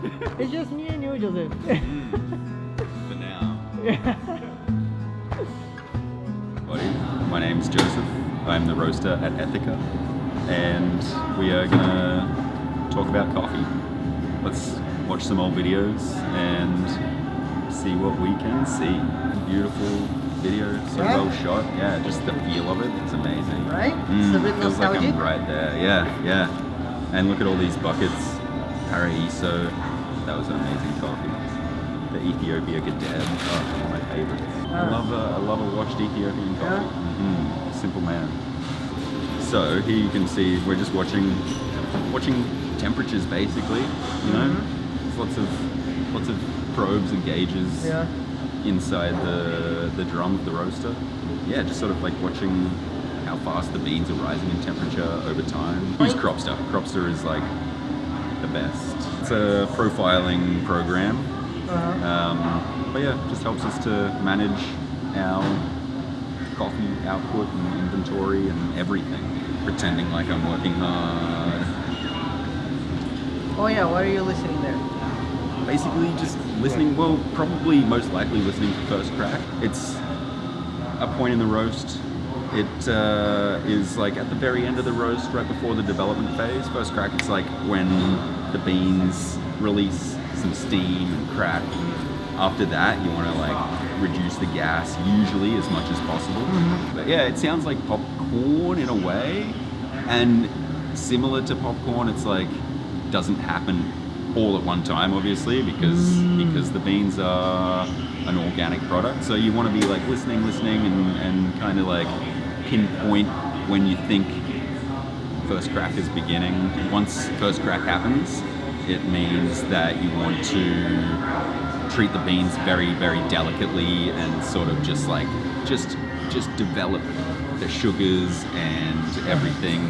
It's just me and you, Joseph. For now. Yeah. My name's Joseph. I'm the roaster at ETHICA, and we are gonna talk about coffee. Let's watch some old videos and see what we can see. Beautiful video, so Yeah. well shot. Yeah, just the feel of it, it's amazing. Right? It's a bit Feels like nostalgic. I'm right there. Yeah. And look at all these buckets. Paraiso, that was an amazing coffee. The Ethiopia Gadeb, one of my favorites. I love a washed Ethiopian coffee. Simple man. So here you can see we're just watching temperatures basically. You know, there's lots of probes and gauges inside the drum of the roaster. Yeah, just sort of like watching how fast the beans are rising in temperature over time. Use Cropster. Cropster is like the best. It's a profiling program. But yeah, just helps us to manage our coffee output and inventory and everything. Pretending like I'm working hard. Oh yeah, what are you listening there? Basically just listening, well, probably most likely listening to First Crack. It's a point in the roast. It is like at the very end of the roast, right before the development phase. First Crack, it's like when the beans release some steam and crack. After that, you want to like reduce the gas usually as much as possible. But yeah, it sounds like popcorn in a way, and similar to popcorn, it's like doesn't happen all at one time, obviously, because the beans are an organic product. So you want to be like listening and kind of like pinpoint when you think first crack is beginning. Once first crack happens, it means that you want to treat the beans very, very delicately and sort of just develop the sugars and everything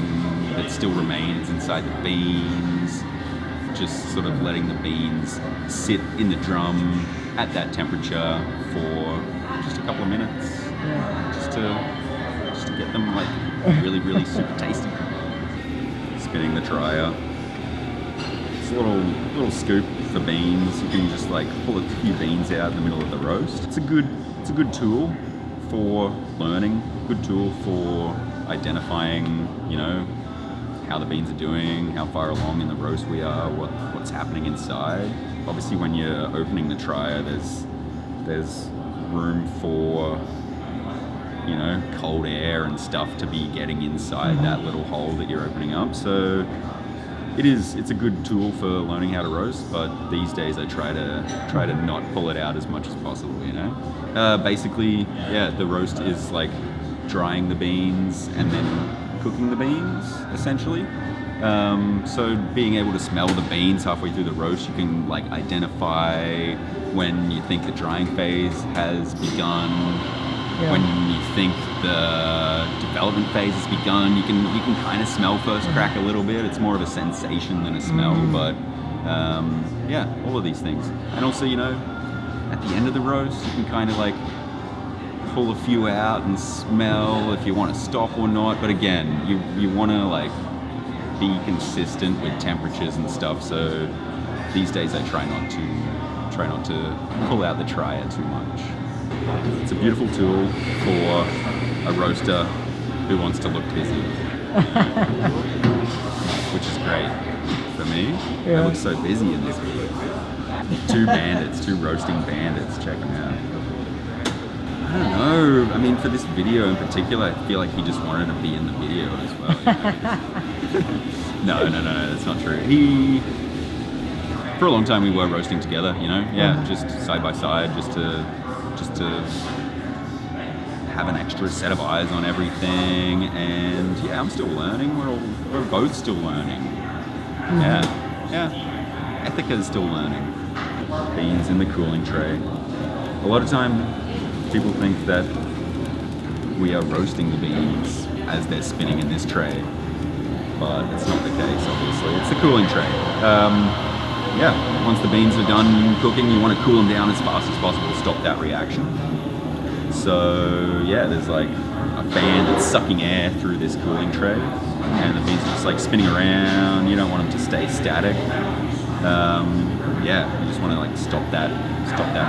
that still remains inside the beans. Just sort of letting the beans sit in the drum at that temperature for just a couple of minutes, just to get them like really, really super tasty. Spinning the trier. It's a little scoop for beans. You can just like pull a few beans out in the middle of the roast. It's a good tool for learning. Good tool for identifying, you know, how the beans are doing, how far along in the roast we are, what's happening inside. Obviously, when you're opening the trier, there's room for, you know, cold air and stuff to be getting inside that little hole that you're opening up. So it's a good tool for learning how to roast, but these days I try to not pull it out as much as possible, you know. Basically, yeah, the roast is like drying the beans and then cooking the beans, essentially. So being able to smell the beans halfway through the roast, you can like identify when you think the drying phase has begun. When you think the development phase has begun, you can kind of smell first crack a little bit. It's more of a sensation than a smell, but yeah, all of these things. And also, you know, at the end of the roast, you can kind of like pull a few out and smell if you want to stop or not. But again, you want to like be consistent with temperatures and stuff. So these days I try not to pull out the trier too much. It's a beautiful tool for a roaster who wants to look busy, which is great for me. I look so busy in this video. Two roasting bandits, check them out. I don't know, I mean for this video in particular, I feel like he just wanted to be in the video as well. No, that's not true. For a long time we were roasting together, you know, just side by side, just to have an extra set of eyes on everything. And yeah, I'm still learning. We're both still learning. Yeah. ETHICA is still learning. Beans in the cooling tray. A lot of time people think that we are roasting the beans as they're spinning in this tray, but it's not the case, obviously. It's the cooling tray. Yeah, once the beans are done cooking, you want to cool them down as fast as possible to stop that reaction. So yeah, there's like a fan that's sucking air through this cooling tray, and the beans are just like spinning around. You don't want them to stay static. Yeah, you just want to like stop that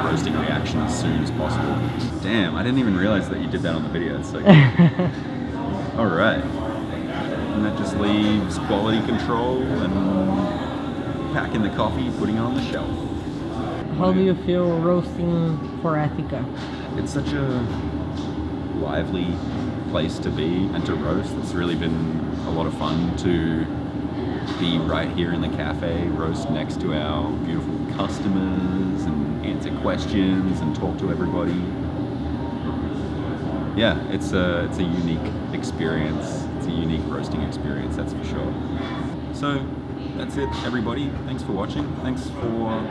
roasting reaction as soon as possible. Damn, I didn't even realize that you did that on the video. It's so good. All right, and that just leaves quality control and packing the coffee, putting it on the shelf. How do you feel roasting for ETHICA? It's such a lively place to be and to roast. It's really been a lot of fun to be right here in the cafe, roast next to our beautiful customers and answer questions and talk to everybody. Yeah, it's a unique experience. It's a unique roasting experience, that's for sure. So that's it, everybody. Thanks for watching. Thanks for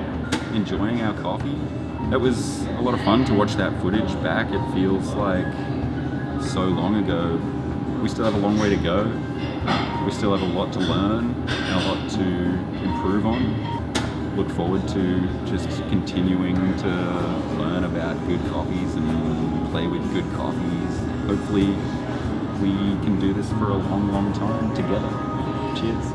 enjoying our coffee. It was a lot of fun to watch that footage back. It feels like so long ago. We still have a long way to go. We still have a lot to learn and a lot to improve on. Look forward to just continuing to learn about good coffees and play with good coffees. Hopefully we can do this for a long, long time together. Cheers.